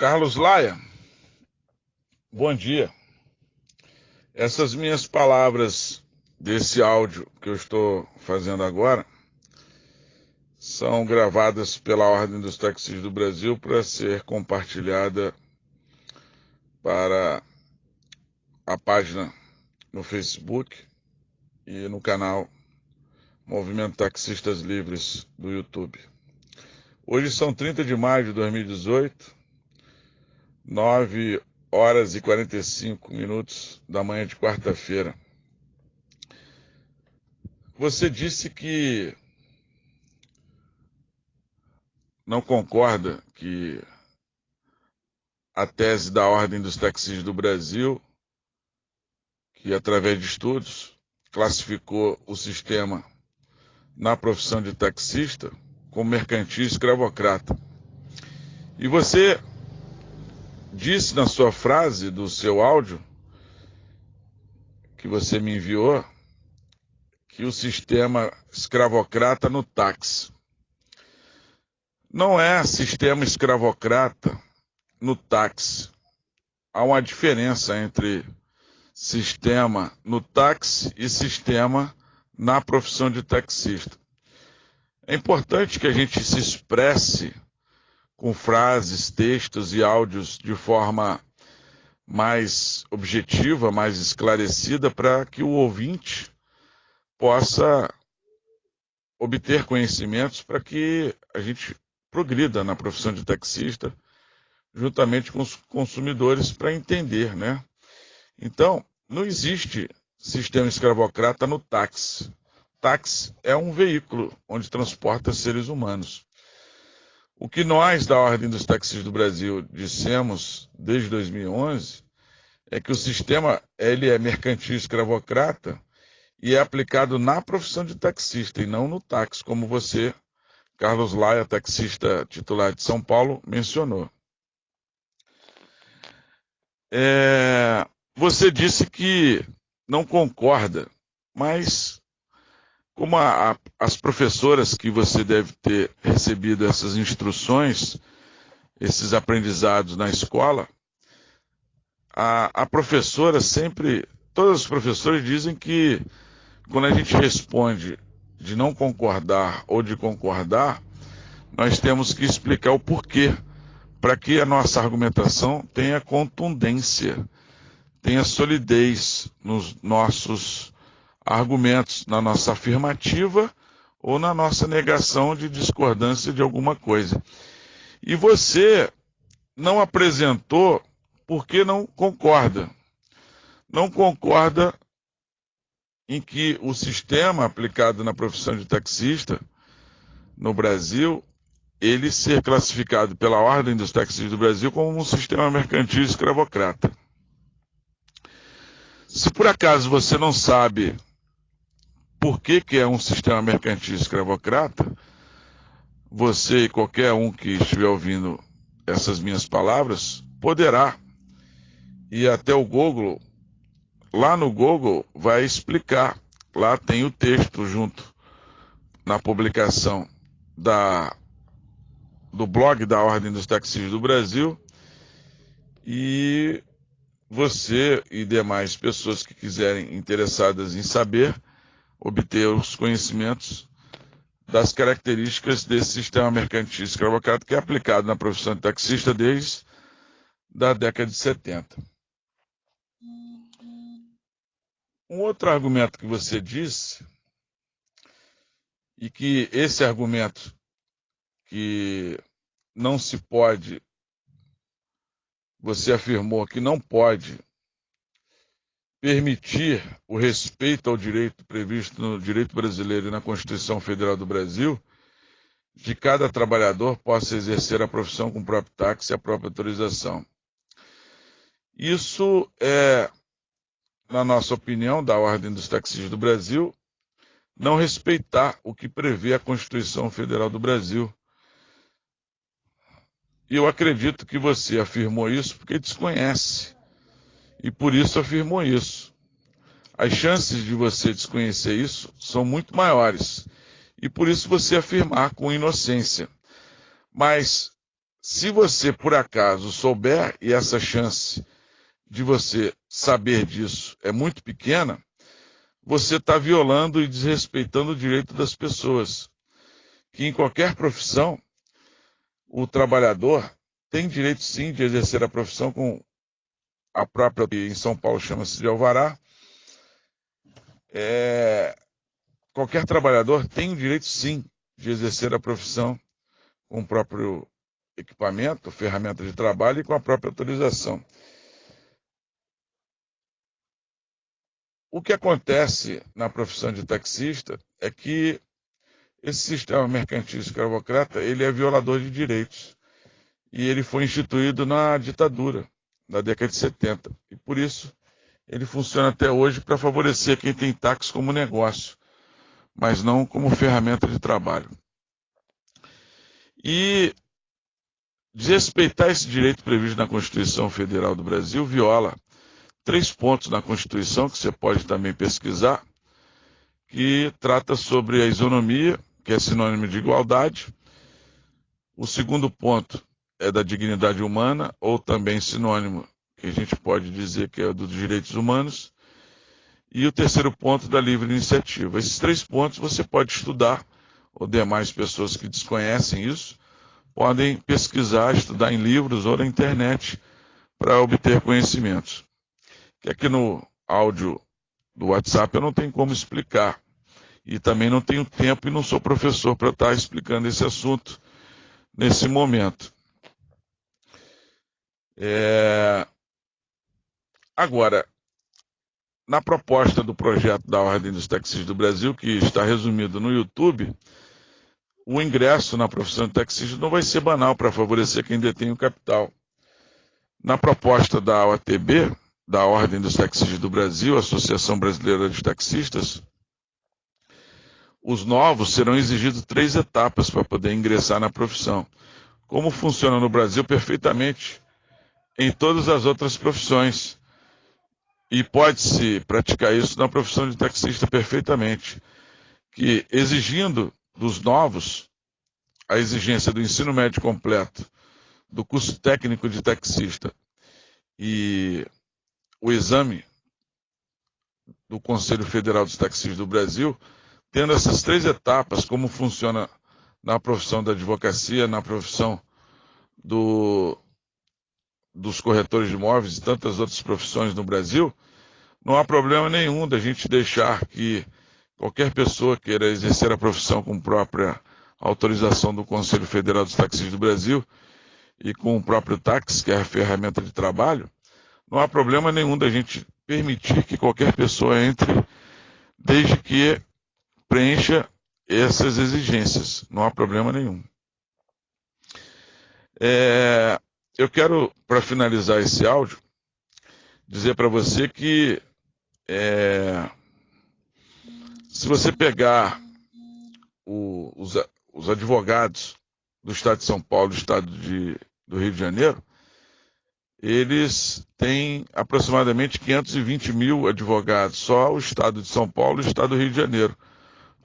Carlos Laia, bom dia. Essas minhas palavras desse áudio que eu estou fazendo agora são gravadas pela Ordem dos Taxistas do Brasil para ser compartilhada para a página no Facebook e no canal Movimento Taxistas Livres do YouTube. Hoje são 30 de maio de 2018, 9 horas e 45 minutos da manhã de quarta-feira. Você disse que não concorda que a tese da Ordem dos Taxistas do Brasil, que através de estudos classificou o sistema na profissão de taxista como mercantil e escravocrata. E você disse na sua frase do seu áudio que você me enviou que o sistema escravocrata no táxi. Não é sistema escravocrata no táxi. Há uma diferença entre sistema no táxi e sistema na profissão de taxista. É importante que a gente se expresse com frases, textos e áudios de forma mais objetiva, mais esclarecida, para que o ouvinte possa obter conhecimentos para que a gente progrida na profissão de taxista, juntamente com os consumidores, para entender, né? Então, não existe sistema escravocrata no táxi. Táxi é um veículo onde transporta seres humanos. O que nós, da Ordem dos Taxistas do Brasil, dissemos desde 2011 é que o sistema ele é mercantil escravocrata e é aplicado na profissão de taxista e não no táxi, como você, Carlos Laia, taxista titular de São Paulo, mencionou. Você disse que não concorda, mas como as professoras que você deve ter recebido essas instruções, esses aprendizados na escola, a professora sempre, todas as professoras dizem que quando a gente responde de não concordar ou de concordar, nós temos que explicar o porquê, para que a nossa argumentação tenha contundência, tenha solidez nos nossos argumentos, na nossa afirmativa ou na nossa negação de discordância de alguma coisa. E você não apresentou porque não concorda. Não concorda em que o sistema aplicado na profissão de taxista no Brasil, ele ser classificado pela Ordem dos Taxistas do Brasil como um sistema mercantil escravocrata. Se por acaso você não sabe por que é um sistema mercantil escravocrata, você e qualquer um que estiver ouvindo essas minhas palavras poderá ir até o Google. Lá no Google vai explicar. Lá tem o texto junto na publicação do blog da Ordem dos Taxistas do Brasil. E você e demais pessoas que quiserem interessadas em saber, obter os conhecimentos das características desse sistema mercantil escravocrata que é aplicado na profissão de taxista desde a década de 70. Um outro argumento que você disse, e que esse argumento que não se pode, você afirmou que não pode permitir o respeito ao direito previsto no direito brasileiro e na Constituição Federal do Brasil, de cada trabalhador possa exercer a profissão com o próprio táxi e a própria autorização. Isso é, na nossa opinião, da Ordem dos Taxistas do Brasil, não respeitar o que prevê a Constituição Federal do Brasil. E eu acredito que você afirmou isso porque desconhece. E por isso afirmou isso. As chances de você desconhecer isso são muito maiores. E por isso você afirmar com inocência. Mas Se você, por acaso, souber, e essa chance de você saber disso é muito pequena, você está violando e desrespeitando o direito das pessoas. Que em qualquer profissão, o trabalhador tem direito sim de exercer a profissão com a própria, em São Paulo chama-se de alvará. Qualquer trabalhador tem o direito sim de exercer a profissão com o próprio equipamento, ferramenta de trabalho e com a própria autorização. O que acontece na profissão de taxista é que esse sistema mercantil escravocrata, ele é violador de direitos. E ele foi instituído na ditadura, na década de 70. E por isso ele funciona até hoje para favorecer quem tem táxi como negócio, mas não como ferramenta de trabalho. E desrespeitar esse direito previsto na Constituição Federal do Brasil viola 3 pontos na Constituição, que você pode também pesquisar, que trata sobre a isonomia, que é sinônimo de igualdade. O segundo ponto é da dignidade humana, ou também sinônimo, que a gente pode dizer que é dos direitos humanos. E o terceiro ponto da livre iniciativa. Esses 3 pontos você pode estudar, ou demais pessoas que desconhecem isso, podem pesquisar, estudar em livros ou na internet para obter conhecimentos. Que aqui no áudio do WhatsApp eu não tenho como explicar. E também não tenho tempo e não sou professor para estar explicando esse assunto nesse momento. Agora, na proposta do projeto da Ordem dos Taxistas do Brasil, que está resumido no YouTube, o ingresso na profissão de taxista não vai ser banal para favorecer quem detém o capital. Na proposta da OATB, da Ordem dos Taxistas do Brasil, Associação Brasileira de Taxistas, os novos serão exigidos 3 etapas para poder ingressar na profissão. Como funciona no Brasil perfeitamente em todas as outras profissões. E pode-se praticar isso na profissão de taxista perfeitamente. Que exigindo dos novos a exigência do ensino médio completo, do curso técnico de taxista e o exame do Conselho Federal dos Taxistas do Brasil, tendo essas 3 etapas, como funciona na profissão da advocacia, na profissão dos corretores de imóveis e tantas outras profissões no Brasil, não há problema nenhum da gente deixar que qualquer pessoa queira exercer a profissão com própria autorização do Conselho Federal dos Taxistas do Brasil e com o próprio táxi, que é a ferramenta de trabalho, não há problema nenhum da gente permitir que qualquer pessoa entre, desde que preencha essas exigências. Não há problema nenhum. Eu quero, para finalizar esse áudio, dizer para você que se você pegar os advogados do Estado de São Paulo, do Estado do Rio de Janeiro, eles têm aproximadamente 520 mil advogados, só o Estado de São Paulo e o Estado do Rio de Janeiro.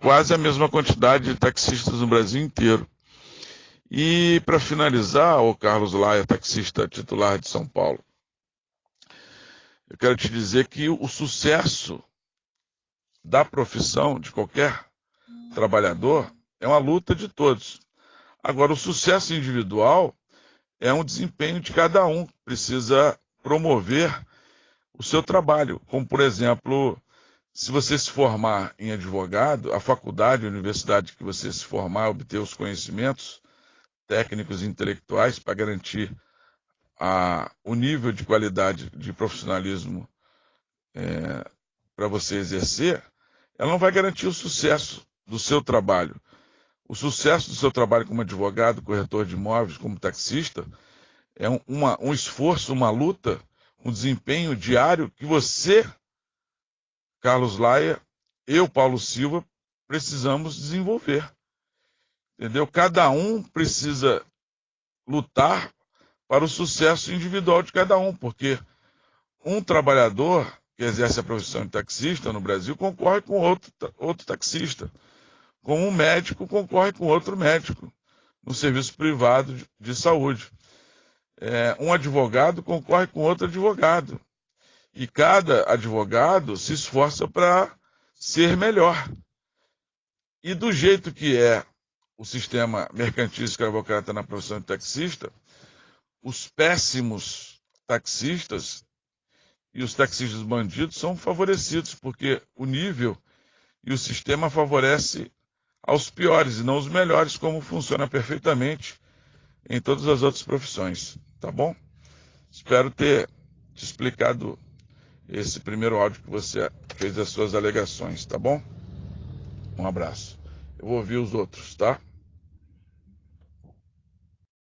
Quase a mesma quantidade de taxistas no Brasil inteiro. E para finalizar, o Carlos Laia, taxista titular de São Paulo, eu quero te dizer que o sucesso da profissão de qualquer trabalhador é uma luta de todos. Agora, o sucesso individual é um desempenho de cada um, precisa promover o seu trabalho. Como, por exemplo, se você se formar em advogado, a faculdade, a universidade que você se formar, obter os conhecimentos técnicos e intelectuais para garantir o nível de qualidade de profissionalismo para você exercer, ela não vai garantir o sucesso do seu trabalho. O sucesso do seu trabalho como advogado, corretor de imóveis, como taxista, é um esforço, uma luta, um desempenho diário que você, Carlos Laia, eu, Paulo Silva, precisamos desenvolver. Entendeu? Cada um precisa lutar para o sucesso individual de cada um, porque um trabalhador que exerce a profissão de taxista no Brasil concorre com outro taxista. Como um médico concorre com outro médico. no serviço privado de saúde. Um advogado concorre com outro advogado. E cada advogado se esforça para ser melhor. E do jeito que é o sistema mercantil escravocrata na profissão de taxista, os péssimos taxistas e os taxistas bandidos são favorecidos, porque o nível e o sistema favorece aos piores e não os melhores, como funciona perfeitamente em todas as outras profissões, tá bom? Espero ter te explicado esse primeiro áudio que você fez as suas alegações, tá bom? Um abraço. Eu vou ouvir os outros, tá?